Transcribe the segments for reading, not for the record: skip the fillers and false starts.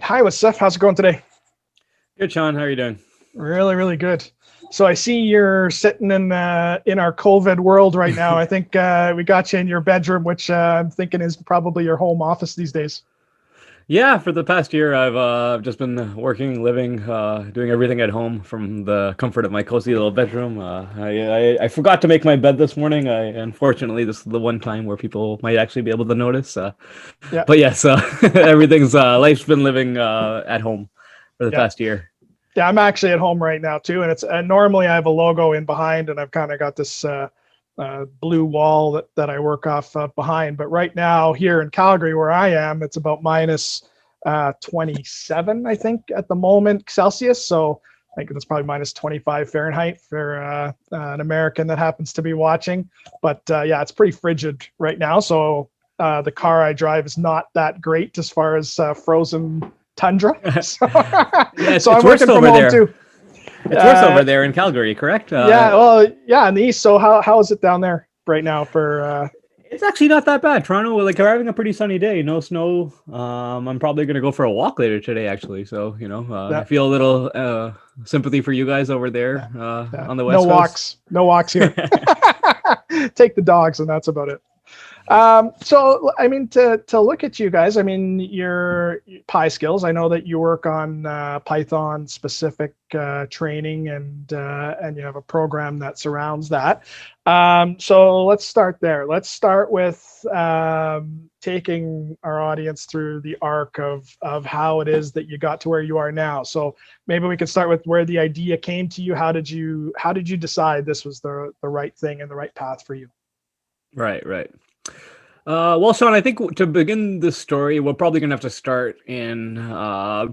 Hi, what's up? How's it going today? Good, Sean. How are you doing? Really, really good. So I see you're sitting in our COVID world right now. I think we got you in your bedroom, which I'm thinking is probably your home office these days. Yeah, for the past year, I've just been working, living, doing everything at home from the comfort of my cozy little bedroom. I forgot to make my bed this morning. Unfortunately, this is the one time where people might actually be able to notice. Yeah, But yes, everything's life's been living at home for the yeah, past year. yeah. I'm actually at home right now too, and it's normally I have a logo in behind, and I've kind of got this blue wall that I work off behind. But right now here in Calgary, where I am, it's about minus 27, I think, at the moment Celsius. So I think it's probably minus 25 Fahrenheit for an American that happens to be watching. But yeah, it's pretty frigid right now. So the car I drive is not that great as far as frozen tundra. So, Yeah, so it's I'm worse working from over home there. too. It's worse Uh, over there in Calgary, correct? yeah, well, yeah, in the east. So how is it down there right now for It's actually not that bad. Toronto, like we're having a pretty sunny day, no snow. I'm probably gonna go for a walk later today, actually. So I that? feel a little sympathy for you guys over there Yeah, on the no West Coast. walks, no walks here. Take the dogs, and that's about it. So I mean, to look at you guys, I mean, your Pyskills. I know that you work on Python specific training, and you have a program that surrounds that. So let's start there. Let's start with taking our audience through the arc of how it is that you got to where you are now. So maybe we could start with where the idea came to you. How did you decide this was the right thing and the right path for you? Right, right. Well, Sean, I think to begin this story, we're probably gonna have to start in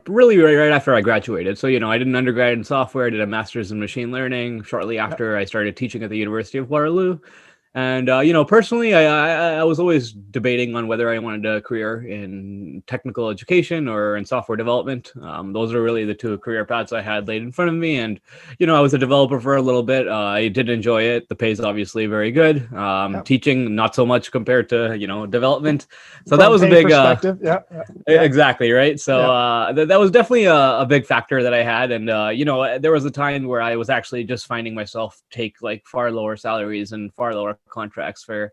really right after I graduated. So, I did an undergrad in software, I did a master's in machine learning. Shortly Yep. after, I started teaching at the University of Waterloo. And personally, I was always debating on whether I wanted a career in technical education or in software development. Those are really the two career paths I had laid in front of me. And I was a developer for a little bit. I did enjoy it. The pay is obviously very good. Yep. Teaching not so much compared to development. So that From was a pay big perspective, yeah, yeah, yeah, exactly, right? So yeah. that was definitely a big factor that I had. And, there was a time where I was actually just finding myself take like far lower salaries and far lower contracts for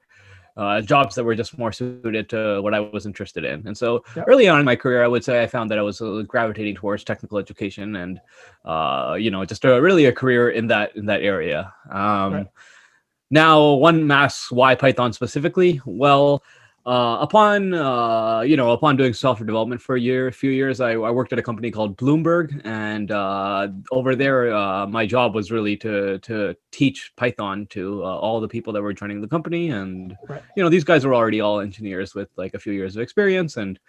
jobs that were just more suited to what I was interested in. And so Yep. early on in my career, I would say I found that I was gravitating towards technical education and, just really a career in that area. Right. Now, one asks why Python specifically. Well, upon doing software development for a few years, I worked at a company called Bloomberg, and over there, my job was really to teach Python to all the people that were joining the company, and Right. these guys were already all engineers with like a few years of experience, and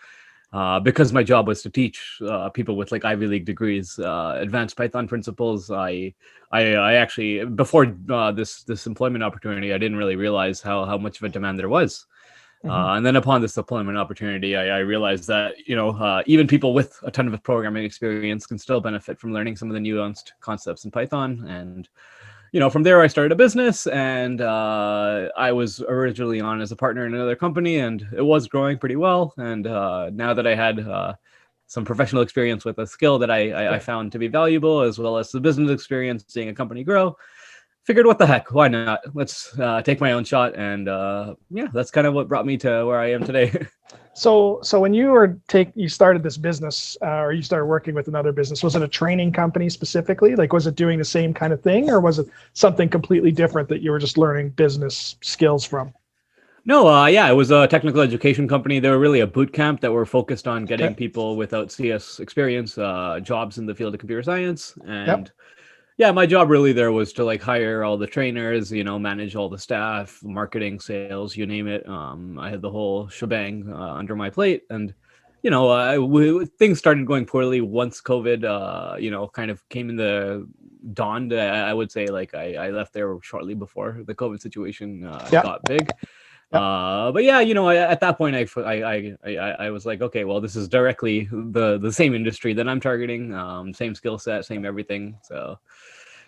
because my job was to teach people with like Ivy League degrees advanced Python principles, I actually before this employment opportunity, I didn't really realize how much of a demand there was. Hmm. And then upon this employment opportunity, I realized that even people with a ton of programming experience can still benefit from learning some of the nuanced concepts in Python. And from there, I started a business, and I was originally on as a partner in another company, and it was growing pretty well. And now that I had some professional experience with a skill that I Yeah. found to be valuable, as well as the business experience, seeing a company grow, figured, what the heck, why not? Let's take my own shot. And yeah, that's kind of what brought me to where I am today. So when you started this business, or you started working with another business, was it a training company specifically? Like, was it doing the same kind of thing, or was it something completely different that you were just learning business skills from? No, yeah, it was a technical education company. They were really a boot camp that were focused on getting Okay. people without CS experience jobs in the field of computer science. Yep. And yeah, my job really there was to like hire all the trainers, manage all the staff, marketing, sales, you name it. I had the whole shebang under my plate, and things started going poorly once COVID, kind of came in the dawned. I would say like I left there shortly before the COVID situation Yep. got big. Yep. But yeah, at that point, I was like, okay, well, this is directly the same industry that I'm targeting, same skill set, same everything. So,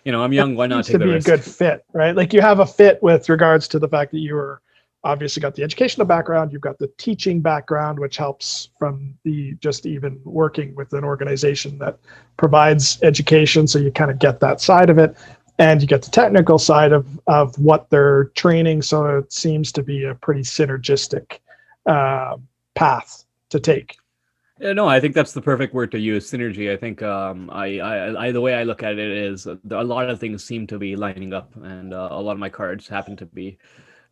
I'm It young, why not seems take to the be a risk? good fit, right? Like you have a fit with regards to the fact that you were obviously got the educational background, you've got the teaching background, which helps from the just even working with an organization that provides education. So you kind of get that side of it, and you get the technical side of what they're training. So it seems to be a pretty synergistic path to take. Yeah, no, I think that's the perfect word to use, synergy. I think the way I look at it is a lot of things seem to be lining up, and a lot of my cards happen to be,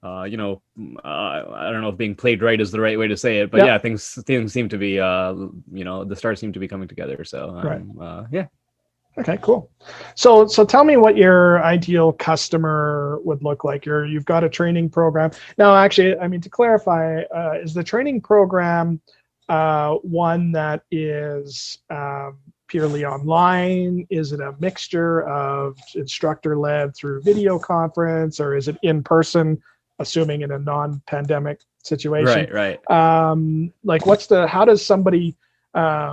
I don't know if being played right is the right way to say it, but yeah, things seem to be, the stars seem to be coming together. So yeah. Okay, cool. So tell me what your ideal customer would look like. You've got a training program. Now, actually, I mean, to clarify, is the training program one that is purely online? Is it a mixture of instructor-led through video conference, or is it in person, assuming in a non-pandemic situation? Right. Like, how does somebody,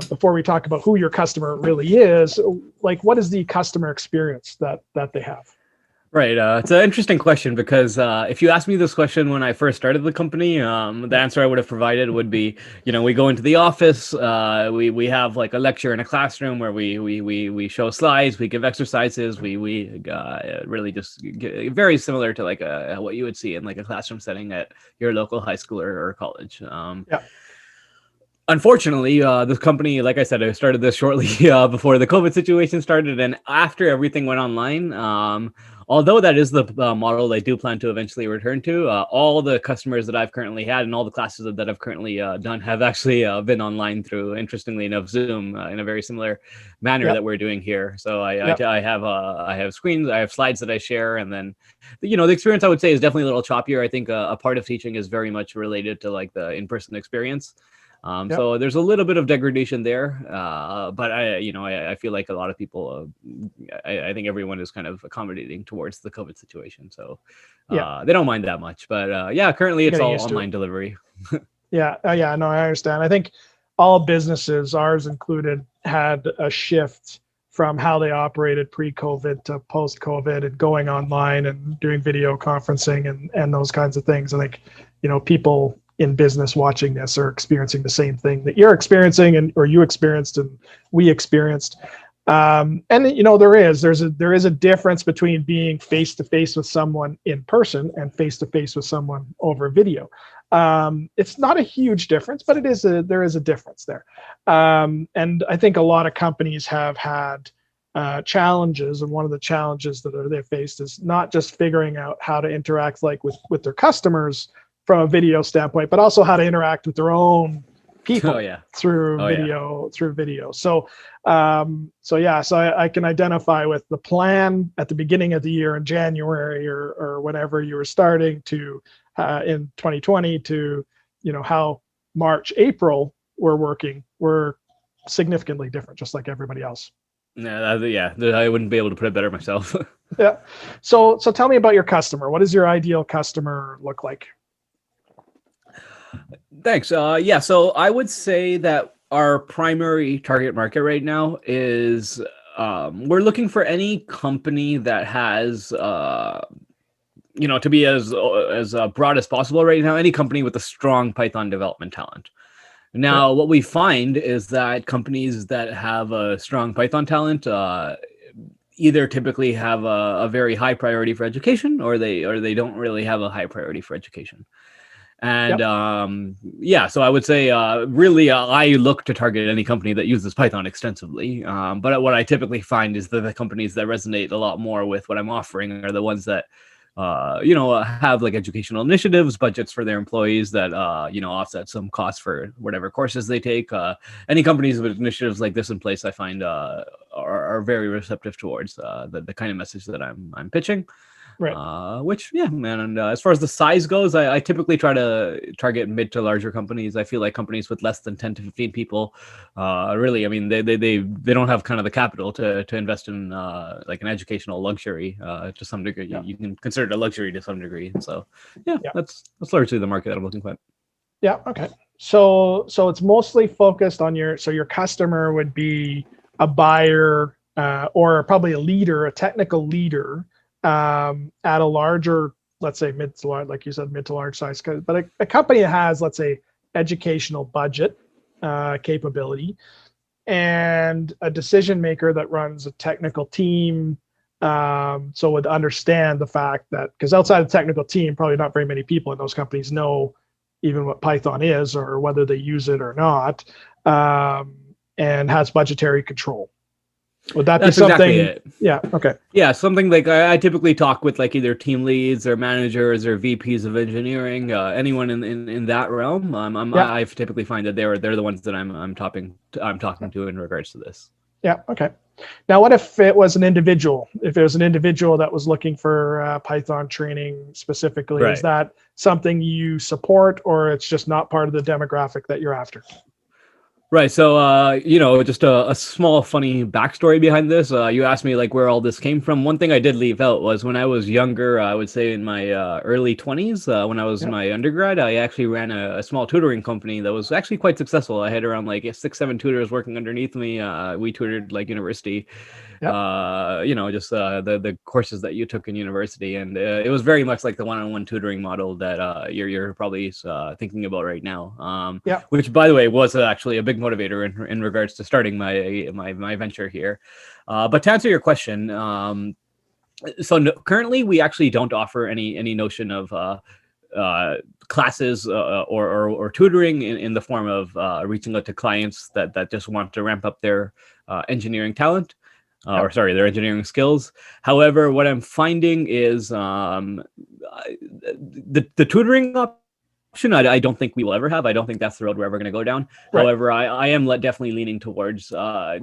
before we talk about who your customer really is, like, what is the customer experience that they have? Right. It's an interesting question because if you asked me this question when I first started the company, the answer I would have provided would be, we go into the office, we have like a lecture in a classroom where we show slides, we give exercises, we really just very similar to like what you would see in like a classroom setting at your local high school or college. Unfortunately, this company, like I said, I started this shortly before the COVID situation started, and after everything went online. Although that is the model I do plan to eventually return to, all the customers that I've currently had and all the classes that I've currently done have actually been online through, interestingly enough, Zoom in a very similar manner that we're doing here. So I have screens, I have slides that I share, and then the experience I would say is definitely a little choppier. I think a part of teaching is very much related to like the in-person experience. So there's a little bit of degradation there, but I feel like a lot of people, I think everyone is kind of accommodating towards the COVID situation, so they don't mind that much. But currently it's all online delivery. No, I understand. I think all businesses, ours included, had a shift from how they operated pre-COVID to post-COVID, and going online and doing video conferencing and those kinds of things. I think people in business watching this are experiencing the same thing that you're experiencing or you experienced and we experienced. And there is a difference between being face to face with someone in person and face to face with someone over video. It's not a huge difference, but there is a difference there. And I think a lot of companies have had challenges, and one of the challenges that they faced is not just figuring out how to interact like with their customers from a video standpoint, but also how to interact with their own people through video. So I can identify with the plan at the beginning of the year in January or whenever you were starting to in 2020 to how March, April we're significantly different, just like everybody else. I wouldn't be able to put it better myself. Yeah. So tell me about your customer. What does your ideal customer look like? Thanks. So I would say that our primary target market right now is we're looking for any company that has to be as broad as possible right now. Any company with a strong Python development talent. Now, what we find is that companies that have a strong Python talent either typically have a very high priority for education, or they don't really have a high priority for education. And so I would say really I look to target any company that uses Python extensively. But what I typically find is that the companies that resonate a lot more with what I'm offering are the ones that have like educational initiatives, budgets for their employees that offset some costs for whatever courses they take. Any companies with initiatives like this in place, I find are very receptive towards the kind of message that I'm pitching. Right. And as far as the size goes, I typically try to target mid to larger companies. I feel like companies with less than 10 to 15 people, really, I mean, they don't have kind of the capital to invest in like an educational luxury to some degree. You can consider it a luxury to some degree. And so, that's largely the market that I'm looking for. Yeah. Okay. So it's mostly focused on your customer would be a buyer or probably a leader, a technical leader. At a larger let's say mid to large, like you said, mid to large size, but a company that has, let's say, educational budget capability, and a decision maker that runs a technical team, so would understand the fact that, because outside of the technical team, probably not very many people in those companies know even what Python is or whether they use it or not, and has budgetary control. Would that That's be something? exactly it. Yeah. Okay. Yeah, something like I typically talk with like either team leads or managers or VPs of engineering, anyone in that realm. Yeah. I typically find that they're the ones that I'm talking to in regards to this. Yeah. Okay. Now, what if it was an individual? If it was an individual that was looking for Python training specifically, Right. Is that something you support, or it's just not part of the demographic that you're after? Right. So, just a small funny backstory behind this. You asked me like where all this came from. One thing I did leave out was when I was younger, I would say in my early 20s, when I was in my undergrad, I actually ran a small tutoring company that was actually quite successful. I had around like 6-7 tutors working underneath me. We tutored like university, just the courses that you took in university. And it was very much like the one-on-one tutoring model that you're probably thinking about right now. Which, by the way, was actually a big motivator in regards to starting my venture here. But to answer your question, currently we actually don't offer any notion of classes or tutoring in the form of reaching out to clients that just want to ramp up their engineering talent. Their engineering skills. However, what I'm finding is the tutoring option, I don't think we will ever have. I don't think that's the road we're ever going to go down. Right. However, I am definitely leaning towards, I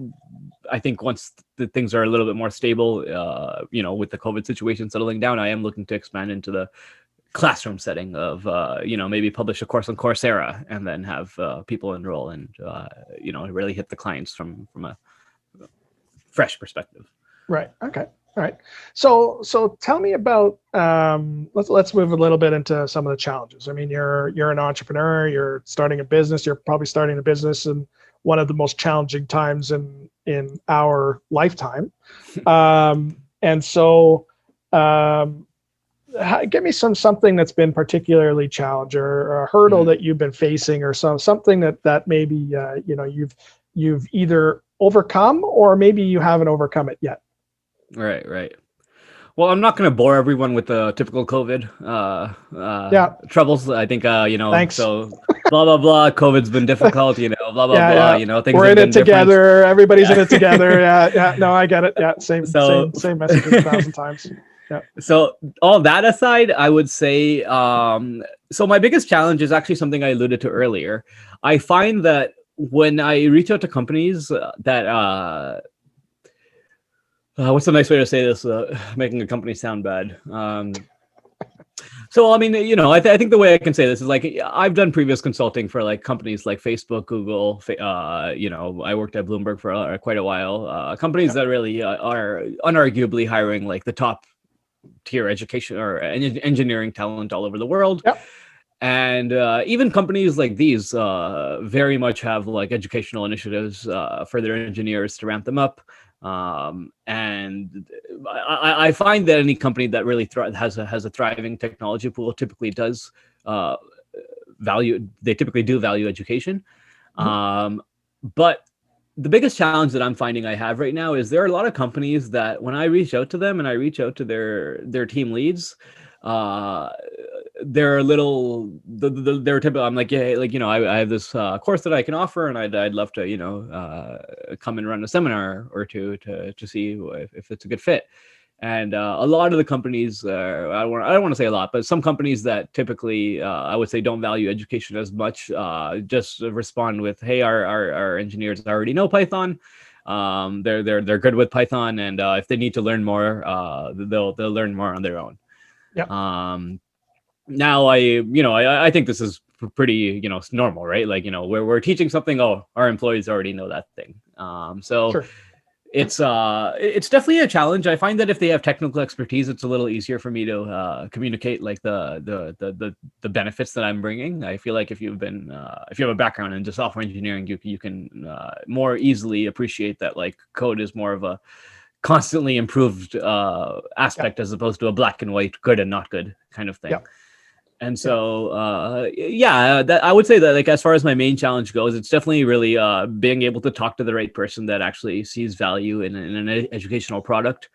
think once the things are a little bit more stable, with the COVID situation settling down, I am looking to expand into the classroom setting of, maybe publish a course on Coursera and then have people enroll and, really hit the clients from a fresh perspective. Right. Okay. All right. So tell me about, let's move a little bit into some of the challenges. I mean, you're an entrepreneur, you're starting a business, you're probably starting a business in one of the most challenging times in our lifetime. And so give me something that's been particularly challenging, or a hurdle that you've been facing, or something that maybe, you've either overcome, or maybe you haven't overcome it yet. Right. Well, I'm not going to bore everyone with the typical COVID troubles. I think, Thanks. So blah, blah, blah. COVID's been difficult, blah, blah, blah. Things we're in it together. Different. Everybody's in it together. Yeah. No, I get it. Yeah. Same message 1,000 times. Yeah. So all that aside, I would say, so my biggest challenge is actually something I alluded to earlier. I find that when I reach out to companies that, what's a nice way to say this, making a company sound bad? So, I mean, I think the way I can say this is like, I've done previous consulting for like companies like Facebook, Google, I worked at Bloomberg for quite a while, companies that really are unarguably hiring like the top tier education or engineering talent all over the world. Yep. And even companies like these very much have like educational initiatives for their engineers to ramp them up. And I find that any company that really has a thriving technology pool typically does value education. But the biggest challenge that I'm finding I have right now is there are a lot of companies that when I reach out to them and I reach out to their team leads, they're a little, they're typical. I'm like, yeah, like, I have this course that I can offer, and I'd love to, come and run a seminar or two to see if it's a good fit. And a lot of the companies, I don't want to say a lot, but some companies that typically, I would say, don't value education as much, just respond with, "Hey, our engineers already know Python. They're good with Python, and if they need to learn more, they'll learn more on their own." Yeah. Now I think this is pretty, normal, right? Like, we're teaching something. Oh, our employees already know that thing. Sure. It's definitely a challenge. I find that if they have technical expertise, it's a little easier for me to communicate like the benefits that I'm bringing. I feel like if you have a background in just software engineering, you can more easily appreciate that like code is more of a constantly improved aspect as opposed to a black and white, good and not good kind of thing. Yep. And so, that I would say that, like, as far as my main challenge goes, it's definitely really being able to talk to the right person that actually sees value in an educational product.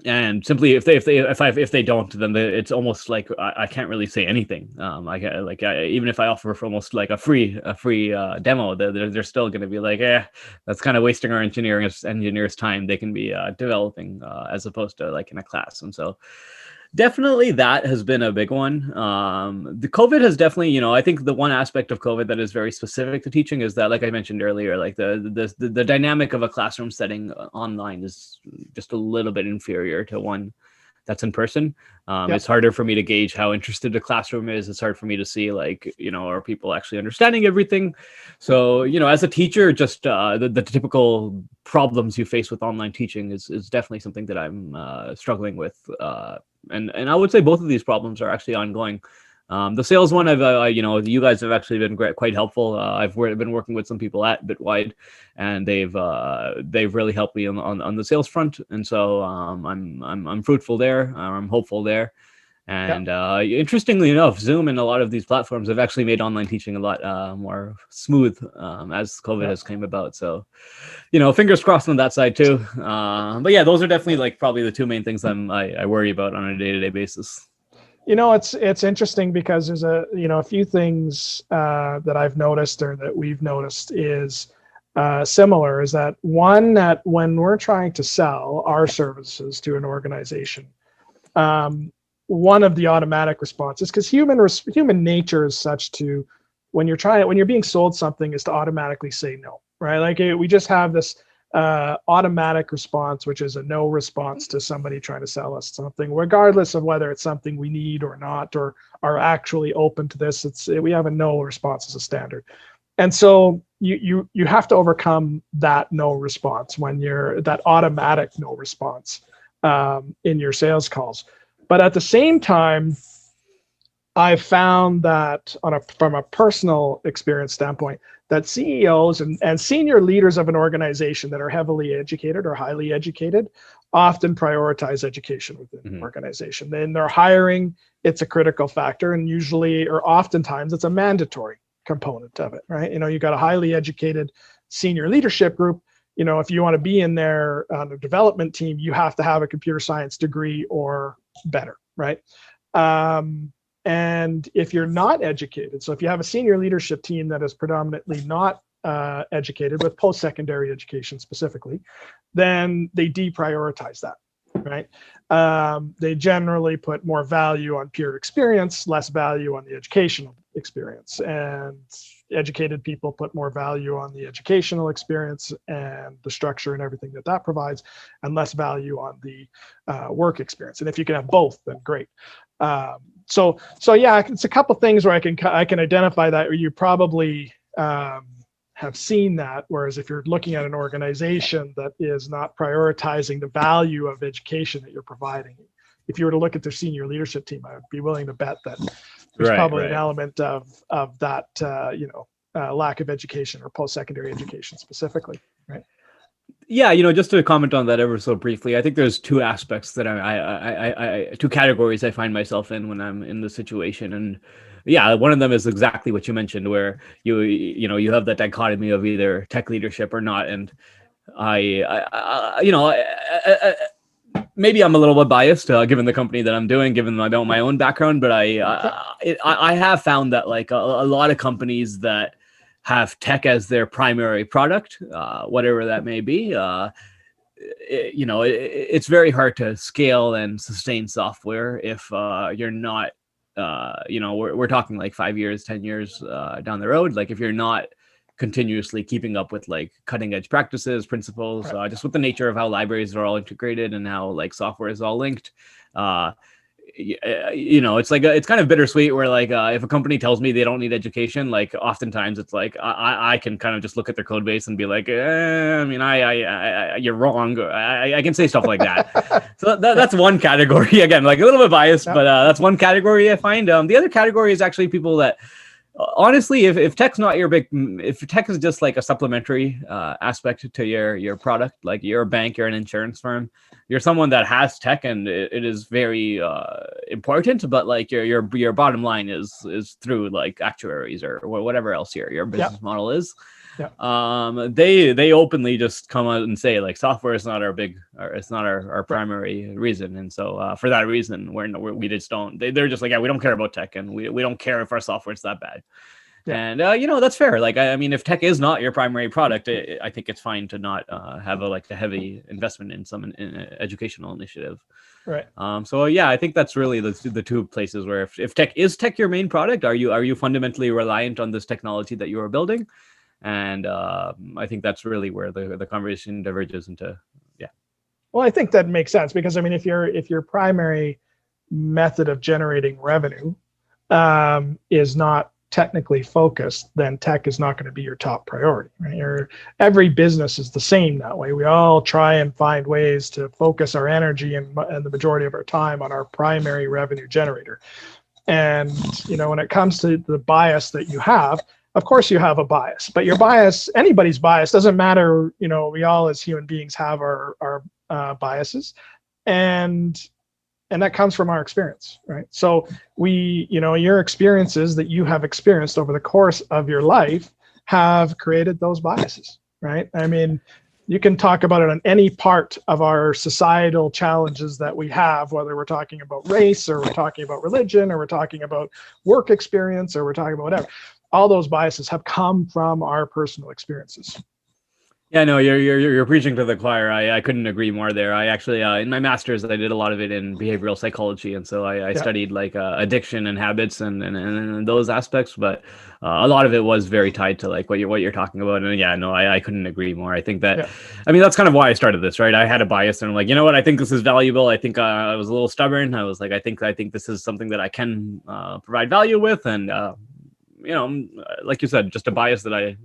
And simply, if they don't, then it's almost like I can't really say anything. Even if I offer for almost like a free demo, they're still going to be like, that's kind of wasting our engineers' time. They can be developing as opposed to like in a class. And so, definitely that has been a big one. The COVID has definitely, I think the one aspect of COVID that is very specific to teaching is that, like I mentioned earlier, like the dynamic of a classroom setting online is just a little bit inferior to one that's in person. It's harder for me to gauge how interested the classroom is. It's hard for me to see, like, are people actually understanding everything? So, as a teacher, just the typical problems you face with online teaching is definitely something that I'm struggling with. And I would say both of these problems are actually ongoing. The sales one, you guys have actually been quite helpful. I've been working with some people at Bitwide, and they've really helped me on the sales front. And so I'm fruitful there. I'm hopeful there. And interestingly enough, Zoom and a lot of these platforms have actually made online teaching a lot more smooth as COVID has came about. So, fingers crossed on that side too. But yeah, those are definitely like probably the two main things I worry about on a day-to-day basis. It's interesting because there's a few things that I've noticed or that we've noticed is similar. Is that one, that when we're trying to sell our services to an organization, one of the automatic responses, because human nature is such to, when you're being sold something, is to automatically say no, right? Like we just have this automatic response, which is a no response to somebody trying to sell us something, regardless of whether it's something we need or not, or are actually open to this. We have a no response as a standard. And so you have to overcome that no response that automatic no response in your sales calls. But at the same time, I've found that from a personal experience standpoint, that CEOs and senior leaders of an organization that are heavily educated or highly educated often prioritize education within the organization. In their hiring, it's a critical factor, and usually or oftentimes it's a mandatory component of it, right? You got a highly educated senior leadership group. If you want to be in there on the development team, you have to have a computer science degree or better, right? And if you're not educated, so if you have a senior leadership team that is predominantly not educated, with post-secondary education specifically, then they deprioritize that, right? They generally put more value on pure experience, less value on the educational experience. And educated people put more value on the educational experience and the structure and everything that provides, and less value on the work experience. And if you can have both, then great. So yeah, it's a couple things where I can identify that, or you probably have seen that. Whereas if you're looking at an organization that is not prioritizing the value of education that you're providing, if you were to look at their senior leadership team, I would be willing to bet that there's probably an element of that lack of education or post-secondary education specifically, right? Yeah, just to comment on that ever so briefly, I think there's two aspects that I two categories I find myself in when I'm in the situation. And yeah, one of them is exactly what you mentioned, where you have that dichotomy of either tech leadership or not. And maybe I'm a little bit biased given the company that I'm doing, given my own background, but I have found that like a lot of companies that have tech as their primary product, whatever that may be, it's very hard to scale and sustain software if you're not, we're talking like 5 years, 10 years down the road. Like if you're not continuously keeping up with like cutting edge practices, principles, just with the nature of how libraries are all integrated and how like software is all linked. It's like it's kind of bittersweet where like if a company tells me they don't need education, like oftentimes it's like I can kind of just look at their code base and be like, you're wrong. I can say stuff like that. So that's one category. Again, like a little bit biased, but that's one category I find. The other category is actually people that honestly, if tech's not your big, if tech is just like a supplementary aspect to your product, like you're a bank, you're an insurance firm, you're someone that has tech, and it is very important, but like your bottom line is through like actuaries or whatever else your business model is. Yeah. They openly just come out and say like software is not our big, or it's not our primary reason, and so for that reason we just don't. They're just like, yeah, we don't care about tech, and we don't care if our software is that bad. Yeah. And that's fair. Like I mean, if tech is not your primary product, I think it's fine to not have a heavy investment in some educational initiative. Right. So I think that's really the two places where if tech is your main product, are you fundamentally reliant on this technology that you are building? And I think that's really where the conversation diverges into. Yeah. Well, I think that makes sense, because I mean, if your primary method of generating revenue is not technically focused, then tech is not going to be your top priority. Right? Every business is the same that way. We all try and find ways to focus our energy and the majority of our time on our primary revenue generator. And when it comes to the bias that you have, of course you have a bias, but your bias, anybody's bias, doesn't matter. We all as human beings have our biases, and that comes from our experience, right? So your experiences that you have experienced over the course of your life have created those biases, right? I mean, you can talk about it on any part of our societal challenges that we have, whether we're talking about race, or we're talking about religion, or we're talking about work experience, or we're talking about whatever. All those biases have come from our personal experiences. Yeah, no, you're preaching to the choir. I couldn't agree more there. I actually, in my master's, I did a lot of it in behavioral psychology, and so I studied like addiction and habits and those aspects. But a lot of it was very tied to like what you're talking about. And yeah, no, I couldn't agree more. I think that, I mean, that's kind of why I started this, right? I had a bias, and I'm like, you know what? I think this is valuable. I think I was a little stubborn. I was like, I think this is something that I can provide value with, and like you said, just a bias that I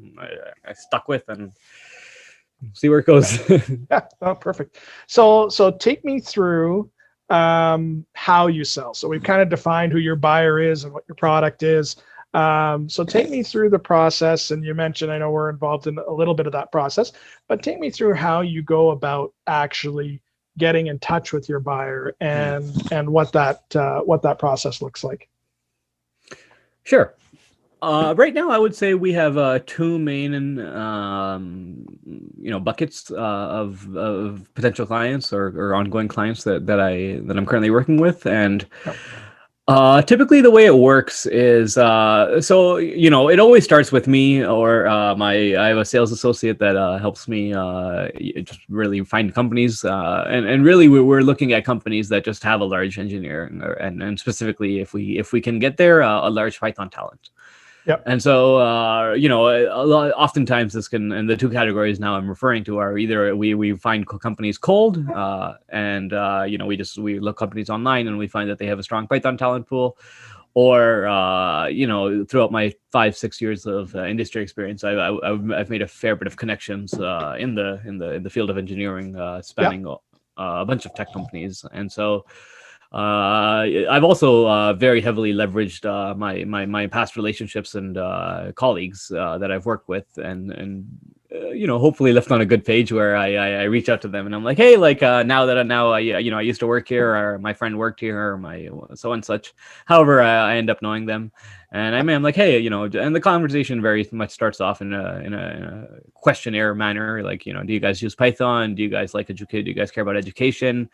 stuck with and see where it goes. Yeah. Oh, perfect. So take me through how you sell. So we've kind of defined who your buyer is and what your product is. So take me through the process. And you mentioned, I know we're involved in a little bit of that process, but take me through how you go about actually getting in touch with your buyer and what that process looks like. Sure. Right now, I would say we have two main, buckets of potential clients or ongoing clients that I'm currently working with, and typically the way it works is it always starts with me or I have a sales associate that helps me just really find companies, and really we're looking at companies that just have a large engineer and specifically if we can get there a large Python talent. Yep. And so, oftentimes this can, and the two categories now I'm referring to are either we find companies cold, and we look companies online and we find that they have a strong Python talent pool, or throughout my 5-6 years of industry experience, I've made a fair bit of connections in the field of engineering, spanning a bunch of tech companies, and so. I've also very heavily leveraged my past relationships and colleagues that I've worked with, and hopefully left on a good page where I reach out to them and I'm like, hey, like now I used to work here, or my friend worked here, or my so and such. However, I end up knowing them, and I'm like, hey, and the conversation very much starts off in a questionnaire manner, like, do you guys use Python? Do you guys like educate? Do you guys care about education?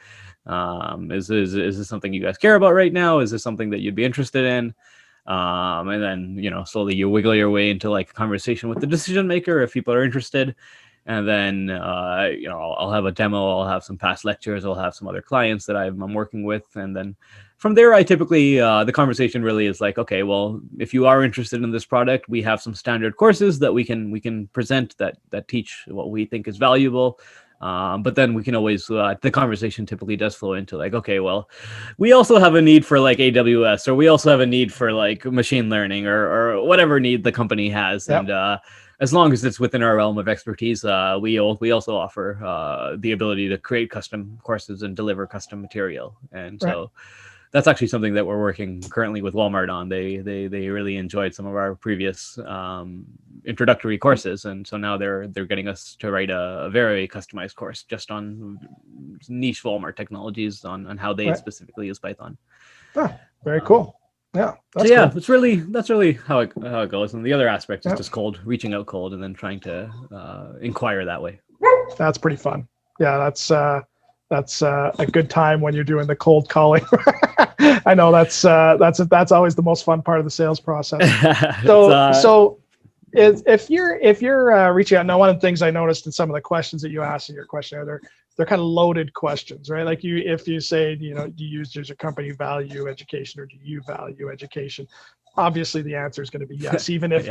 Is this something you guys care about right now? Is this something that you'd be interested in? And then, slowly you wiggle your way into like a conversation with the decision maker if people are interested. And then, I'll have a demo, I'll have some past lectures, I'll have some other clients that I'm working with. And then from there, I typically, the conversation really is like, okay, well, if you are interested in this product, we have some standard courses that we can present that teach what we think is valuable. But then we can always, the conversation typically does flow into like, okay, well, we also have a need for like AWS, or we also have a need for like machine learning or whatever need the company has. Yep. And as long as it's within our realm of expertise, we also offer the ability to create custom courses and deliver custom material. And so that's actually something that we're working currently with Walmart on. They really enjoyed some of our previous introductory courses, and so now they're getting us to write a very customized course just on niche Walmart technologies on how they Right. specifically use Python. Oh, very cool. Yeah, so that's yeah, cool. that's really how it goes. And the other aspect is Yeah. just reaching out cold, and then trying to inquire that way. That's pretty fun. Yeah, that's a good time when you're doing the cold calling. I know that's always the most fun part of the sales process. So if you're reaching out, now one of the things I noticed in some of the questions that you asked in your questionnaire, they're kind of loaded questions, right? Like if you say, do you does your company value education, or do you value education? Obviously, the answer is going to be yes, even if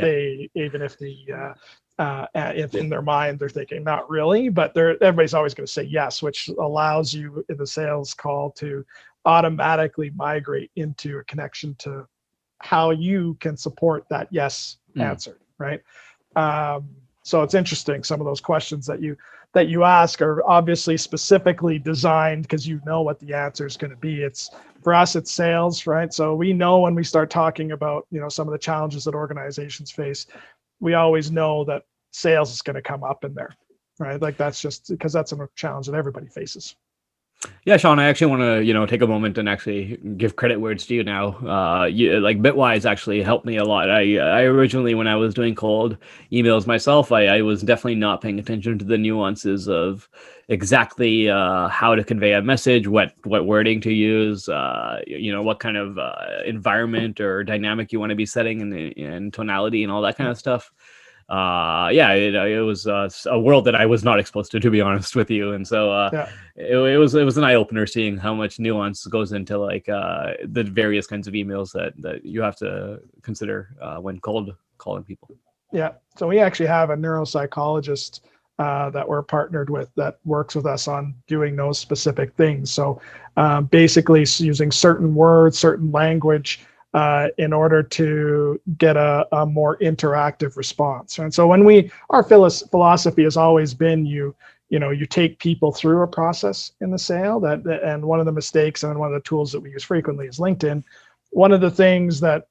if in their mind they're thinking not really, but everybody's always going to say yes, which allows you in the sales call to automatically migrate into a connection to how you can support that yes answer, right? So it's interesting. Some of those questions that you ask are obviously specifically designed because you know what the answer is going to be. It's for us, it's sales, right? So we know when we start talking about some of the challenges that organizations face, we always know that sales is going to come up in there, right? Like that's just because that's a challenge that everybody faces. Yeah, Sean, I actually want to, take a moment and actually give credit where it's due now. Like Bitwise actually helped me a lot. I originally, when I was doing cold emails myself, I was definitely not paying attention to the nuances of exactly how to convey a message, what wording to use, what kind of environment or dynamic you want to be setting, and tonality and all that kind of stuff. It was a world that I was not exposed to be honest with you. And so it was an eye opener seeing how much nuance goes into like the various kinds of emails that you have to consider when cold calling people. Yeah. So we actually have a neuropsychologist that we're partnered with that works with us on doing those specific things. So basically using certain words, certain language, in order to get a more interactive response. And so our philosophy has always been you take people through a process in the sale and one of the mistakes and one of the tools that we use frequently is LinkedIn. One of the things that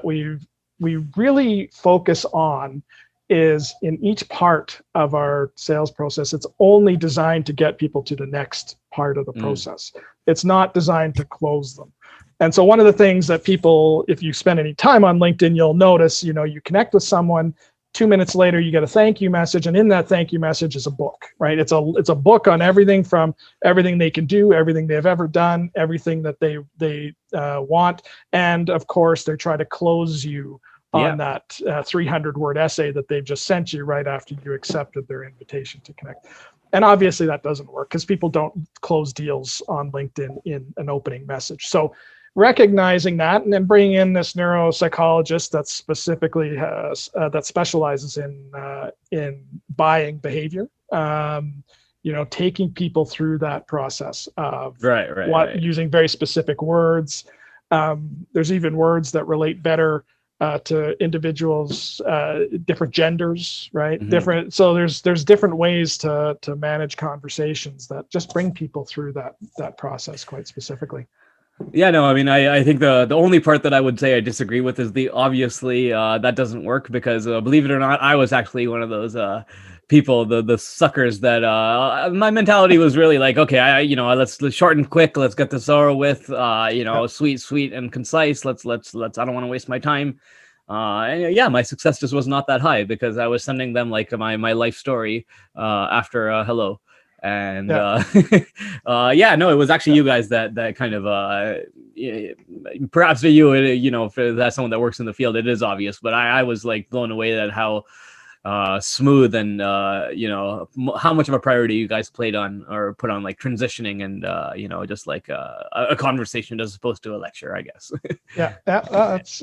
we really focus on is in each part of our sales process, it's only designed to get people to the next part of the process. It's not designed to close them. And so one of the things that people, if you spend any time on LinkedIn, you'll notice, you connect with someone, 2 minutes later, you get a thank you message. And in that thank you message is a book, right? It's a book on everything from everything they can do, everything they've ever done, everything that they want. And of course, they try to close you on that 300-word essay that they've just sent you right after you accepted their invitation to connect. And obviously that doesn't work because people don't close deals on LinkedIn in an opening message. So recognizing that and then bringing in this neuropsychologist that specifically that specializes in buying behavior, taking people through that process of using very specific words. There's even words that relate better to individuals, different genders, right? Mm-hmm. Different. So there's different ways to manage conversations that just bring people through that process quite specifically. Yeah, no, I mean, I think the only part that I would say I disagree with is obviously that doesn't work because believe it or not, I was actually one of those people, the suckers that my mentality was really like, okay, let's short and quick, let's get this over with, sweet and concise. Let's I don't want to waste my time. And my success just was not that high because I was sending them like my life story after hello. And it was actually you guys that kind of perhaps to you, for that's someone that works in the field, it is obvious, but I was like blown away at how smooth and how much of a priority you guys put on like transitioning and just like a conversation as opposed to a lecture, I guess.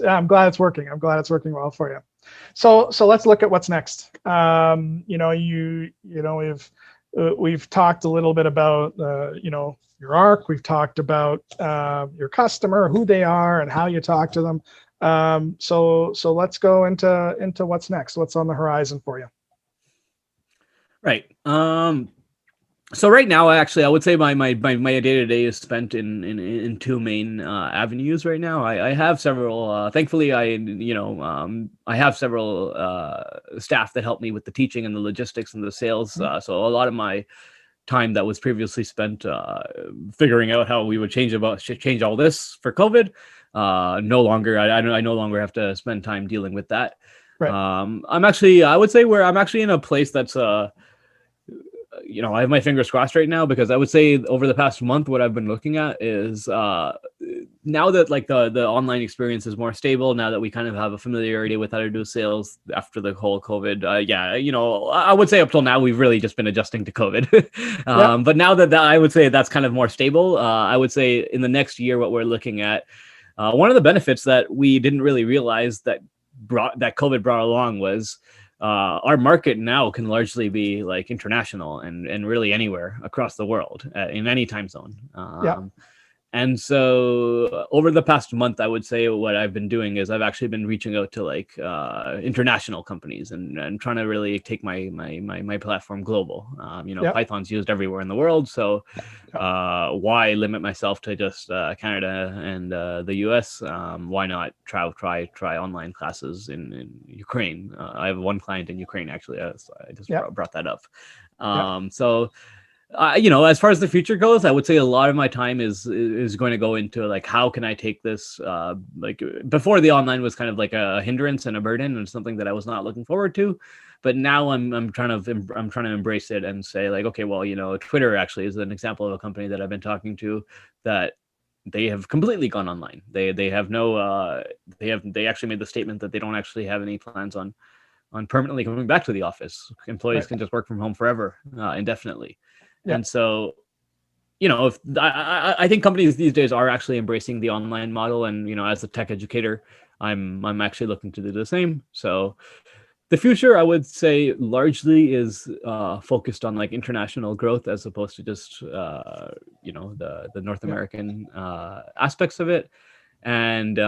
I'm glad it's working. I'm glad it's working well for you. So let's look at what's next. We've talked a little bit about your arc. We've talked about your customer, who they are, and how you talk to them. So let's go into what's next. What's on the horizon for you? Right. So right now, actually, I would say my day-to-day is spent in two main avenues right now. I have several, thankfully, I have several staff that help me with the teaching and the logistics and the sales. So a lot of my time that was previously spent figuring out how we would change all this for COVID. No longer, I no longer have to spend time dealing with that. Right. I would say where I'm actually in a place that's I have my fingers crossed right now, because I would say over the past month, what I've been looking at is now that like the online experience is more stable, now that we kind of have a familiarity with how to do sales after the whole COVID. I would say up till now, we've really just been adjusting to COVID. But now that I would say that's kind of more stable, I would say in the next year, what we're looking at, one of the benefits that we didn't really realize that COVID brought along was our market now can largely be like international and really anywhere across the world in any time zone. And so over the past month, I would say what I've been doing is I've actually been reaching out to like international companies and trying to really take my platform global. Python's used everywhere in the world. So why limit myself to just Canada and the US? Why not try online classes in Ukraine? I have one client in Ukraine, actually. So I just brought that up. As far as the future goes, I would say a lot of my time is going to go into like, how can I take this? Like before, the online was kind of like a hindrance and a burden and something that I was not looking forward to. But now I'm trying to embrace it and say like, okay, well, Twitter actually is an example of a company that I've been talking to that they have completely gone online. They have no they actually made the statement that they don't actually have any plans on permanently coming back to the office. Employees can just work from home forever, indefinitely. And so, if I think companies these days are actually embracing the online model, and as a tech educator, I'm actually looking to do the same. So, the future, I would say, largely is focused on like international growth as opposed to just the North American aspects of it, and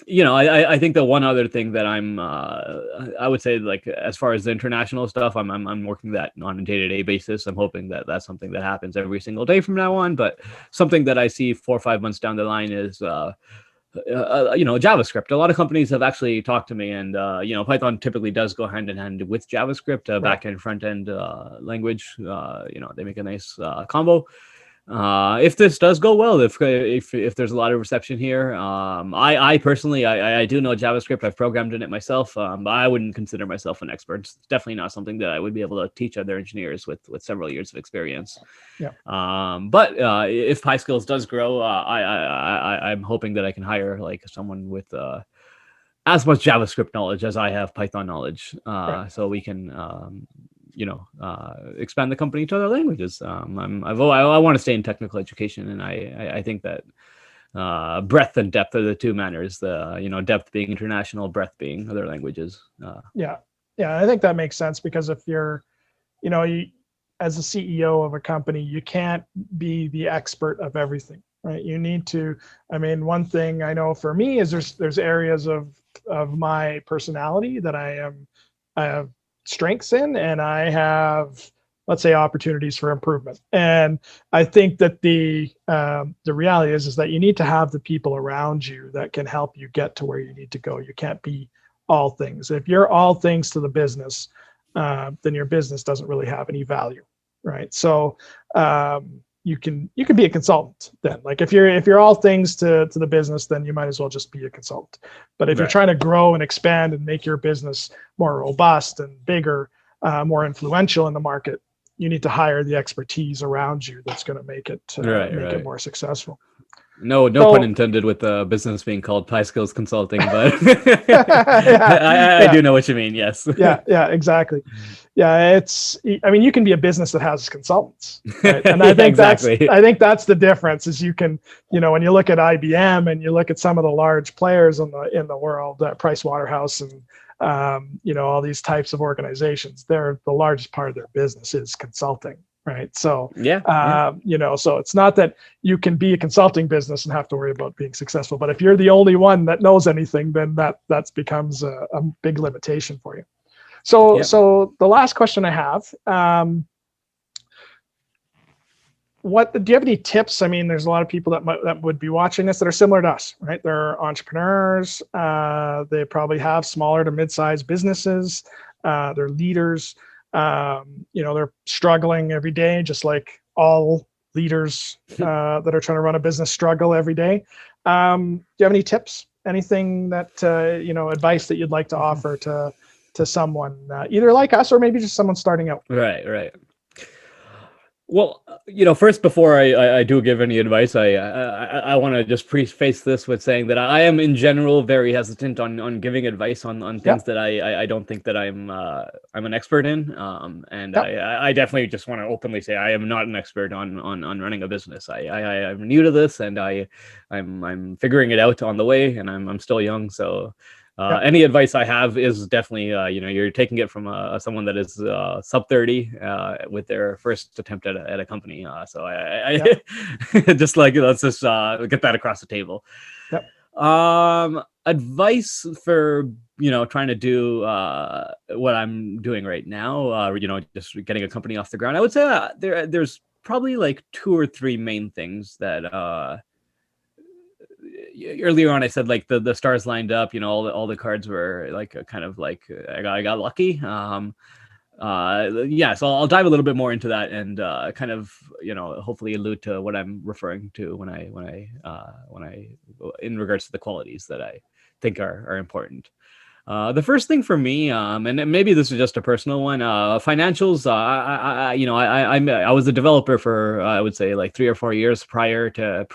I think the one other thing that I would say, like, as far as the international stuff, I'm working that on a day-to-day basis. I'm hoping that that's something that happens every single day from now on. But something that I see 4 or 5 months down the line is, JavaScript. A lot of companies have actually talked to me, and Python typically does go hand in hand with JavaScript, back-end, front-end language. They make a nice combo. If this does go well, if there's a lot of reception here, I personally, I do know JavaScript. I've programmed in it myself, but I wouldn't consider myself an expert. It's definitely not something that I would be able to teach other engineers with several years of experience. But if Pyskills does grow, I'm hoping that I can hire like someone with as much JavaScript knowledge as I have Python knowledge, so we can expand the company to other languages. I want to stay in technical education, and I think that breadth and depth are the two manners. Depth being international, breadth being other languages. I think that makes sense, because if you're, as a CEO of a company, you can't be the expert of everything, right? You need to. I mean, one thing I know for me is there's areas of my personality that I have strengths in, and I have, let's say, opportunities for improvement. And I think that the reality is that you need to have the people around you that can help you get to where you need to go. You can't be all things. If you're all things to the business, then your business doesn't really have any value, right? So you can be a consultant then. Like if you're all things to the business, then you might as well just be a consultant. But if you're trying to grow and expand and make your business more robust and bigger, more influential in the market, you need to hire the expertise around you that's going to make it it more successful. No pun intended with the business being called Pyskills Consulting, but I do know what you mean. Yes. Yeah, exactly. Yeah, you can be a business that has consultants, right? And I think that's the difference. Is you can, when you look at IBM and you look at some of the large players in the world, Price Waterhouse and all these types of organizations, the largest part of their business is consulting. Right. So, so it's not that you can be a consulting business and have to worry about being successful. But if you're the only one that knows anything, then that becomes a big limitation for you. So the last question I have, what do you have any tips? I mean, there's a lot of people that would be watching this that are similar to us, right? They're entrepreneurs. They probably have smaller to mid-sized businesses. They're leaders. They're struggling every day, just like all leaders that are trying to run a business struggle every day. Do you have any tips? Anything that advice that you'd like to offer to someone either like us or maybe just someone starting out? Right. Well, first, before I do give any advice, I want to just preface this with saying that I am in general very hesitant on giving advice on things Yep. that I don't think that I'm an expert in. And Yep. I definitely just want to openly say I am not an expert on running a business. I'm new to this, and I'm figuring it out on the way, and I'm still young, so. Yep. Any advice I have is definitely, you're taking it from someone that is sub 30 with their first attempt at a company. So I Yep. just let's just get that across the table. Yep. Advice for trying to do what I'm doing right now. Just getting a company off the ground. I would say there's probably like 2 or 3 main things that. Earlier on I said like the stars lined up, all the cards were like kind of like I got lucky. So I'll dive a little bit more into that and kind of hopefully allude to what I'm referring to when I in regards to the qualities that I think are important. The first thing for me, and maybe this is just a personal one, financials. I was a developer for I would say like 3 or 4 years prior to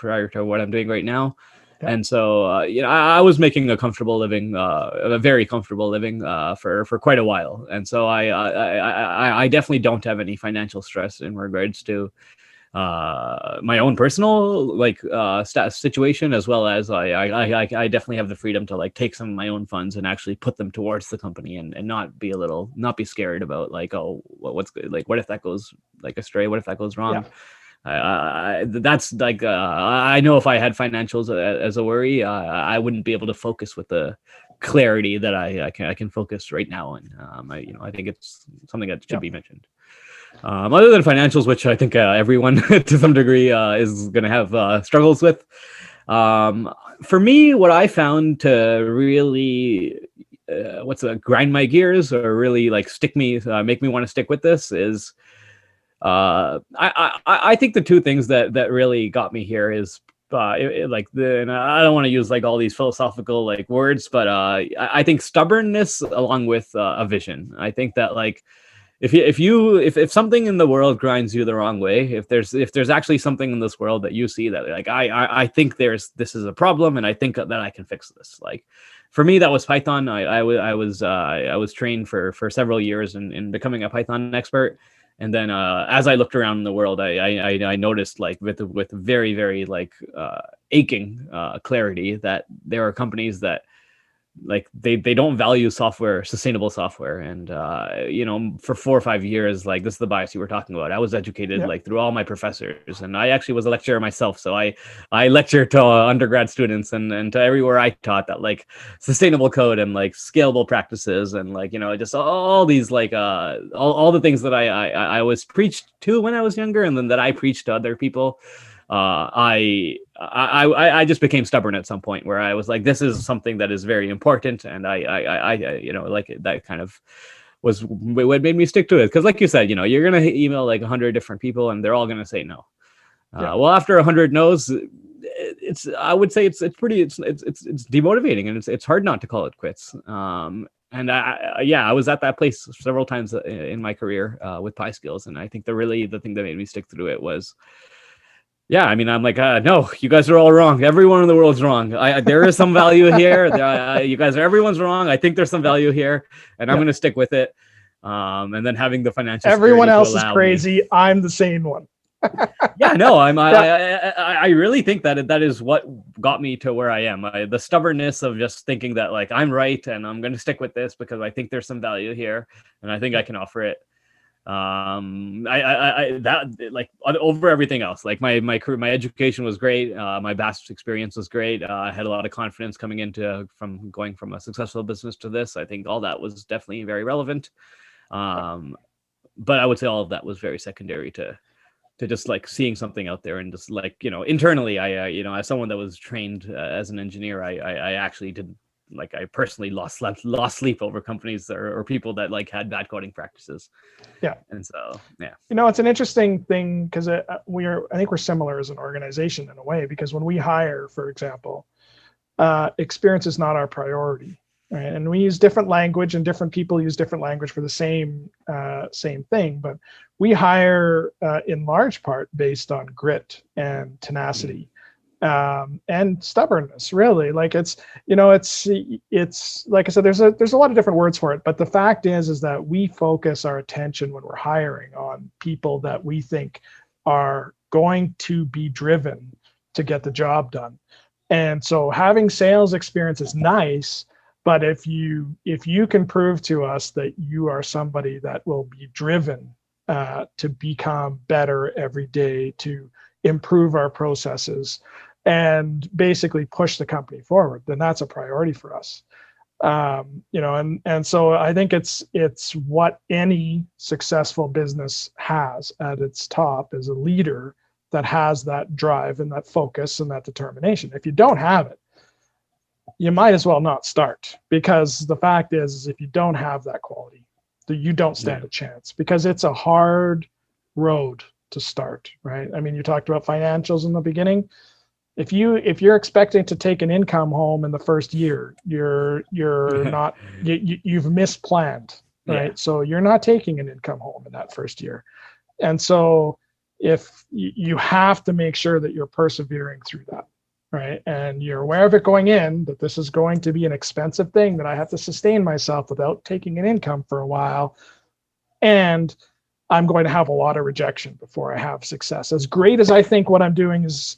what I'm doing right now. Yep. And so, I was making a comfortable living, a very comfortable living for quite a while. And so I definitely don't have any financial stress in regards to my own personal situation, as well as I definitely have the freedom to like take some of my own funds and actually put them towards the company and not be scared about like, oh, what's good, like what if that goes like astray, what if that goes wrong. Yeah. That's like I know if I had financials as a worry, I wouldn't be able to focus with the clarity that I can focus right now. And I think it's something that should be mentioned. Other than financials, which I think everyone to some degree is going to have struggles with. For me, what I found to really grind my gears or really like make me want to stick with this is. I think the 2 things that really got me here is and I don't want to use like all these philosophical like words, but I think stubbornness along with a vision. I think that like if something in the world grinds you the wrong way, if there's actually something in this world that you see that like I think this is a problem and I think that I can fix this. Like for me, that was Python. I was trained for several years in becoming a Python expert. And then as I looked around in the world, I noticed like with very, very like aching clarity that there are companies that like they don't value sustainable software. And for 4 or 5 years, like this is the bias you were talking about, I was educated like through all my professors, and I actually was a lecturer myself, so I lectured to undergrad students and to everywhere I taught that like sustainable code and like scalable practices and like just all these like all the things that I was preached to when I was younger, and then that I preached to other people. I just became stubborn at some point where I was like, this is something that is very important, and I like that kind of was what made me stick to it. Because like you said, you're gonna email like 100 different people, and they're all gonna say no. Well, after 100 no's, I would say it's demotivating, and it's hard not to call it quits. And I was at that place several times in my career with Pyskills, and I think the thing that made me stick through it was. Yeah, I mean, I'm like, no, you guys are all wrong. Everyone in the world's wrong. There is some value here. Everyone's wrong. I think there's some value here, and I'm going to stick with it. And then having the financial everyone else to is crazy. I'm the sane one. Yeah, no, I really think that is what got me to where I am. The stubbornnness of just thinking that like I'm right and I'm going to stick with this because I think there's some value here and I think I can offer it. That like over everything else, like my career, my education was great. My vast experience was great. I had a lot of confidence coming from going from a successful business to this. I think all that was definitely very relevant. But I would say all of that was very secondary to to just like seeing something out there and just like, internally, I as someone that was trained as an engineer, I actually did, like, I personally lost sleep over companies or people that like had bad coding practices. Yeah. And so, yeah. It's an interesting thing because I think we're similar as an organization in a way, because when we hire, for example, experience is not our priority, right? And we use different language, and different people use different language for the same thing. But we hire in large part based on grit and tenacity. And stubbornness, really. Like it's like I said, there's a lot of different words for it, but the fact is that we focus our attention when we're hiring on people that we think are going to be driven to get the job done. And so having sales experience is nice, but if you can prove to us that you are somebody that will be driven to become better every day, to improve our processes, and basically push the company forward, then that's a priority for us. And so I think it's what any successful business has at its top, is a leader that has that drive and that focus and that determination. If you don't have it, you might as well not start, because the fact is if you don't have that quality, you don't stand a chance, because it's a hard road to start, right? I mean, you talked about financials in the beginning. If you're expecting to take an income home in the first year, you're not, you've misplanned, right? Yeah. So you're not taking an income home in that first year. And so if you have to make sure that you're persevering through that, right? And you're aware of it going in, that this is going to be an expensive thing, that I have to sustain myself without taking an income for a while. And I'm going to have a lot of rejection before I have success. As great as I think what I'm doing is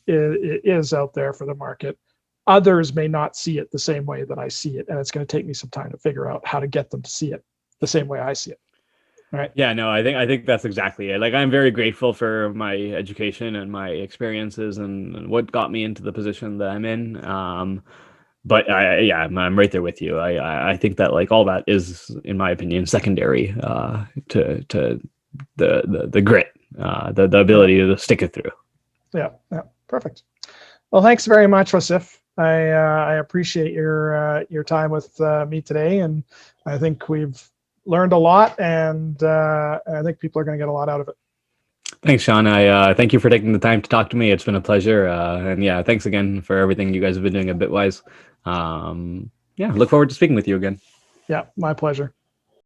out there for the market, others may not see it the same way that I see it. And it's going to take me some time to figure out how to get them to see it the same way I see it. Right. Yeah, no, I think that's exactly it. Like, I'm very grateful for my education and my experiences and what got me into the position that I'm in. But I'm right there with you. I think that like all that is, in my opinion, secondary to the grit, the ability to stick it through. Yeah, perfect. Well, thanks very much, Wasif. I appreciate your time with me today, and I think we've learned a lot, and I think people are going to get a lot out of it. Thanks, Sean. I thank you for taking the time to talk to me. It's been a pleasure, and yeah, thanks again for everything you guys have been doing at Bitwise. Look forward to speaking with you again. Yeah, my pleasure.